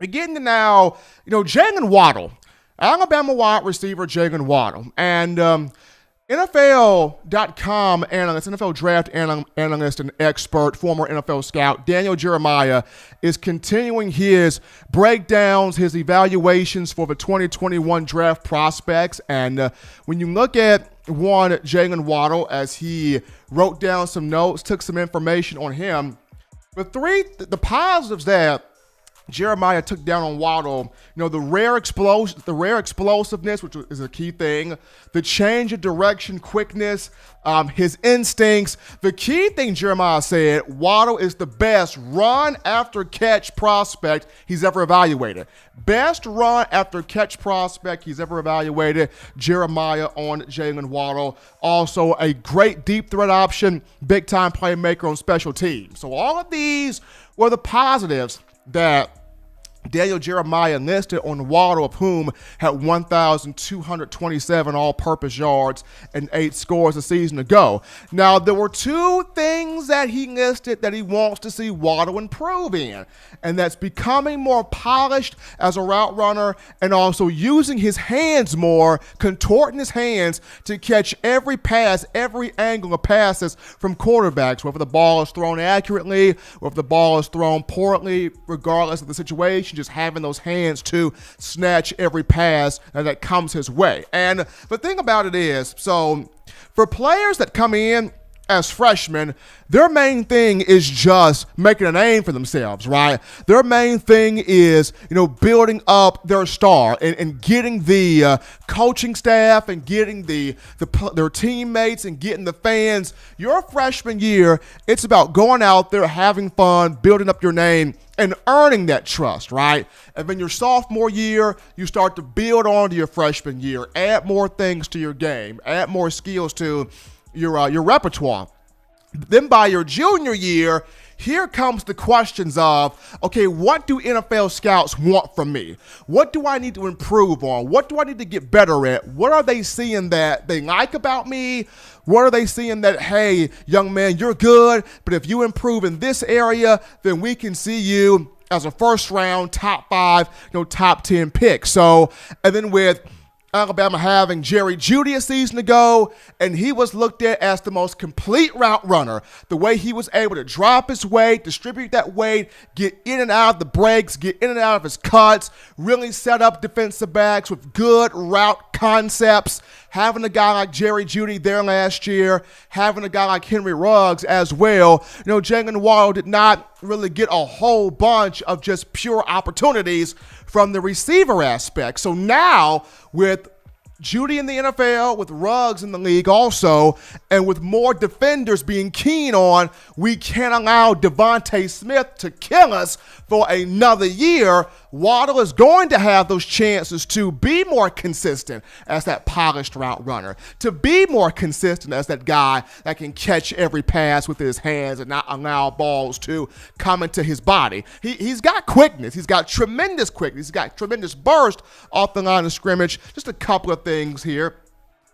We're getting to now, Jaylen Waddle, Alabama wide receiver Jaylen Waddle. And NFL.com analyst, NFL draft analyst and expert, former NFL scout, Daniel Jeremiah, is continuing his breakdowns, his evaluations for the 2021 draft prospects. And when you look at Jaylen Waddle, as he wrote down some notes, took some information on him, the positives that Jeremiah took down on Waddle, the rare explosiveness, which is a key thing, the change of direction, quickness, his instincts. The key thing Jeremiah said, Waddle is the best run after catch prospect he's ever evaluated. Best run after catch prospect he's ever evaluated, Jeremiah on Jaylen Waddle. Also a great deep threat option, big time playmaker on special teams. So all of these were the positives that Daniel Jeremiah listed on Waddle, of whom had 1,227 all-purpose yards and 8 scores a season ago. Now, there were 2 things that he listed that he wants to see Waddle improve in, and that's becoming more polished as a route runner and also using his hands more, contorting his hands to catch every pass, every angle of passes from quarterbacks, whether the ball is thrown accurately or if the ball is thrown poorly, regardless of the situation. Just having those hands to snatch every pass that comes his way. And the thing about it is, so for players that come in as freshmen, their main thing is just making a name for themselves, right? Their main thing is, building up their star and getting the coaching staff and getting their teammates and getting the fans. Your freshman year, it's about going out there, having fun, building up your name, and earning that trust, right? And then your sophomore year, you start to build on to your freshman year, add more things to your game, add more skills to your repertoire. Then by your junior year, here comes the questions of, okay, what do NFL scouts want from me? What do I need to improve on? What do I need to get better at? What are they seeing that they like about me? What are they seeing that, hey, young man, you're good, but if you improve in this area, then we can see you as a first round, top 5, top 10 pick. So, and then with Alabama having Jerry Jeudy a season ago, and he was looked at as the most complete route runner. The way he was able to drop his weight, distribute that weight, get in and out of the breaks, get in and out of his cuts, really set up defensive backs with good route concepts. Having a guy like Jerry Jeudy there last year, having a guy like Henry Ruggs as well. Jaylen Waddle did not really get a whole bunch of just pure opportunities from the receiver aspect. So now with Jeudy in the NFL, with Ruggs in the league also, and with more defenders being keen on, we can't allow Devontae Smith to kill us for another year. Waddle is going to have those chances to be more consistent as that polished route runner, to be more consistent as that guy that can catch every pass with his hands and not allow balls to come into his body. He's got quickness. He's got tremendous quickness. He's got tremendous burst off the line of scrimmage. Just a couple of things here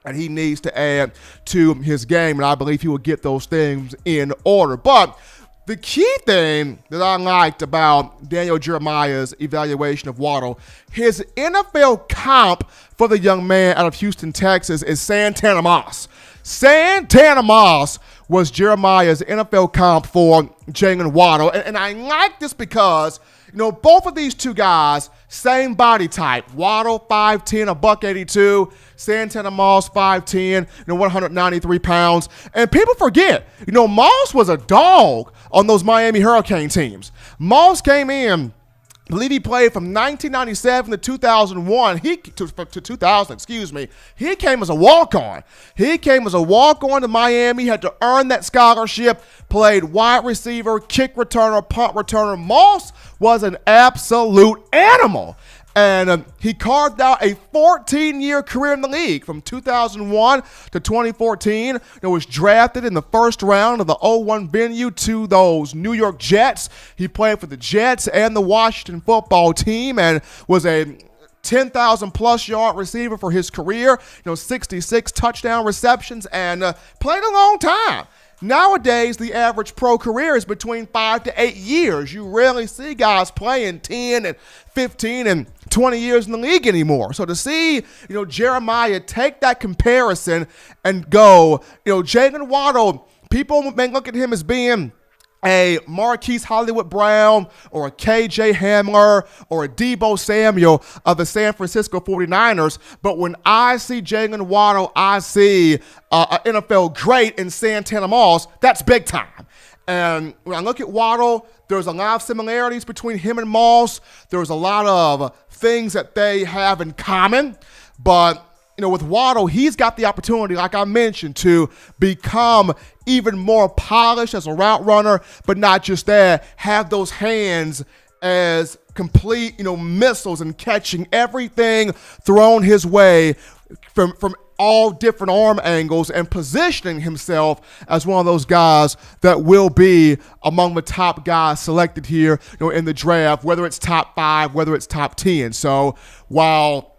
and he needs to add to his game, and I believe he will get those things in order. But the key thing that I liked about Daniel Jeremiah's evaluation of Waddle, his NFL comp for the young man out of Houston, Texas, is Santana Moss. Santana Moss was Jeremiah's NFL comp for Jaylen Waddle. And I like this because, both of these two guys, same body type. Waddle, 5'10", $182. Santana Moss, 5'10", 193 pounds. And people forget, Moss was a dog on those Miami Hurricane teams. Moss came in, I believe he played from 1997 to 2001. To 2000, excuse me. He came as a walk-on. He came as a walk-on to Miami, had to earn that scholarship, played wide receiver, kick returner, punt returner. Moss was an absolute animal. And he carved out a 14-year career in the league from 2001 to 2014. He was drafted in the first round of the 0-1 venue to those New York Jets. He played for the Jets and the Washington football team and was a 10,000-plus yard receiver for his career. 66 touchdown receptions and played a long time. Nowadays, the average pro career is between 5 to 8 years. You rarely see guys playing 10 and 15 and 20 years in the league anymore. So to see, Jeremiah take that comparison and go, Jaylen Waddle, people may look at him as being a Marquise Hollywood Brown or a KJ Hamler or a Deebo Samuel of the San Francisco 49ers. But when I see Jaylen Waddle, I see an NFL great in Santana Moss. That's big time. And when I look at Waddle, there's a lot of similarities between him and Moss. There's a lot of things that they have in common. But with Waddle, he's got the opportunity, like I mentioned, to become even more polished as a route runner, but not just that, have those hands as complete, missiles and catching everything thrown his way from all different arm angles and positioning himself as one of those guys that will be among the top guys selected here, in the draft, whether it's top 5, whether it's top 10. So while,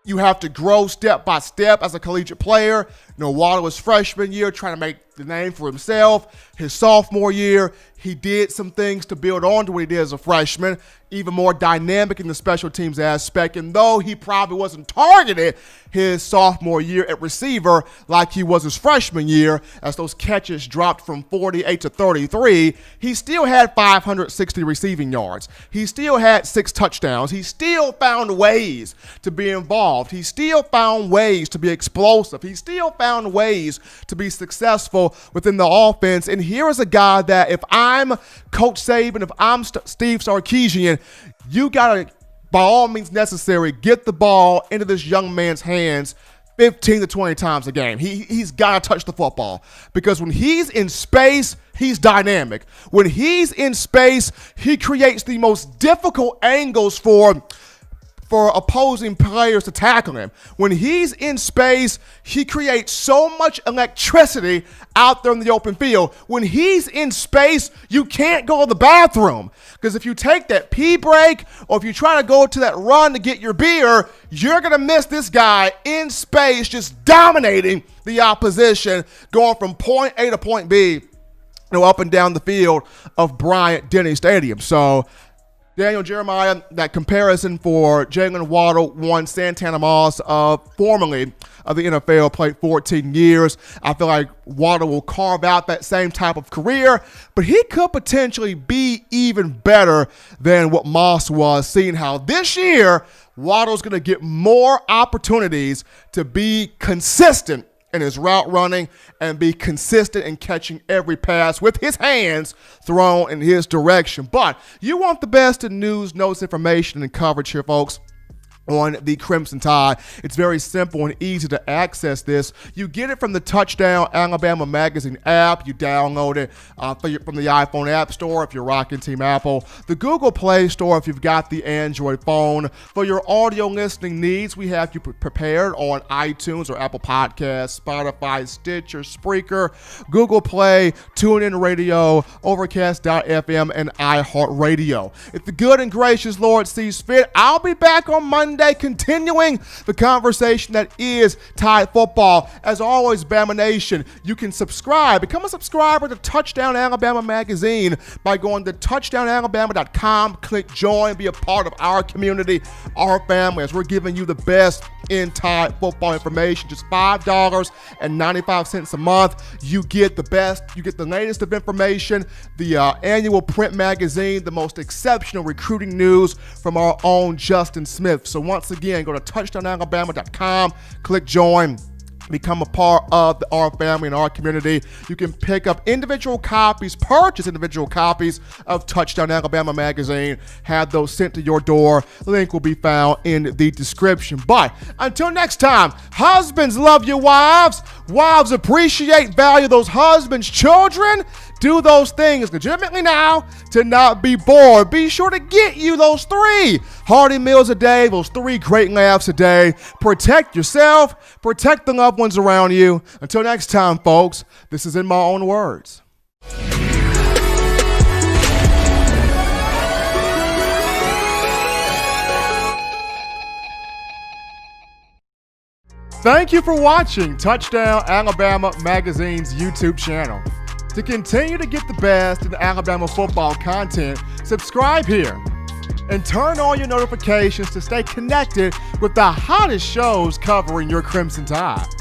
you have to grow step by step as a collegiate player. Waddle was freshman year trying to make the name for himself. His sophomore year, he did some things to build on to what he did as a freshman, even more dynamic in the special teams aspect. And though he probably wasn't targeted his sophomore year at receiver like he was his freshman year, as those catches dropped from 48 to 33, he still had 560 receiving yards. He still had 6 touchdowns. He still found ways to be involved. He still found ways to be explosive. He still found ways to be successful within the offense. And here is a guy that if I'm Coach Saban, if I'm Steve Sarkisian, you got to, by all means necessary, get the ball into this young man's hands 15 to 20 times a game. He's got to touch the football, because when he's in space, he's dynamic. When he's in space, he creates the most difficult angles for opposing players to tackle him. When he's in space, he creates so much electricity out there in the open field. When he's in space, you can't go to the bathroom, because if you take that pee break or if you try to go to that run to get your beer, you're going to miss this guy in space just dominating the opposition, going from point A to point B, up and down the field of Bryant-Denny Stadium. So Daniel Jeremiah, that comparison for Jaylen Waddle, won Santana Moss, formerly of the NFL, played 14 years. I feel like Waddle will carve out that same type of career, but he could potentially be even better than what Moss was, seeing how this year Waddle's going to get more opportunities to be consistent in his route running and be consistent in catching every pass with his hands thrown in his direction. But you want the best in news, notes, information, and coverage here, folks, on the Crimson Tide. It's very simple and easy to access this. You get it from the Touchdown Alabama Magazine app. You download it from the iPhone App Store if you're rocking Team Apple, the Google Play Store if you've got the Android phone. For your audio listening needs, we have you prepared on iTunes or Apple Podcasts, Spotify, Stitcher, Spreaker, Google Play, TuneIn Radio, Overcast.fm, and iHeartRadio. If the good and gracious Lord sees fit, I'll be back on Monday continuing the conversation that is Tide football. As always, Bama Nation, you can subscribe, become a subscriber to Touchdown Alabama Magazine by going to touchdownalabama.com, click join, be a part of our community, our family, as we're giving you the best in Tide football information. Just $5.95 a month. You get the best, you get the latest of information, the annual print magazine, the most exceptional recruiting news from our own Justin Smith. So once again, go to touchdownalabama.com, click join, become a part of our family and our community. You can pick up individual copies, purchase individual copies of Touchdown Alabama Magazine, have those sent to your door. The link will be found in the description. But until next time, husbands, love your wives. Wives, appreciate, value those husbands' children. Do those things legitimately now to not be bored. Be sure to get you those 3 hearty meals a day, those 3 great laughs a day. Protect yourself, protect the loved ones around you. Until next time, folks, this is In My Own Words. Thank you for watching Touchdown Alabama Magazine's YouTube channel. To continue to get the best in Alabama football content, subscribe here and turn on your notifications to stay connected with the hottest shows covering your Crimson Tide.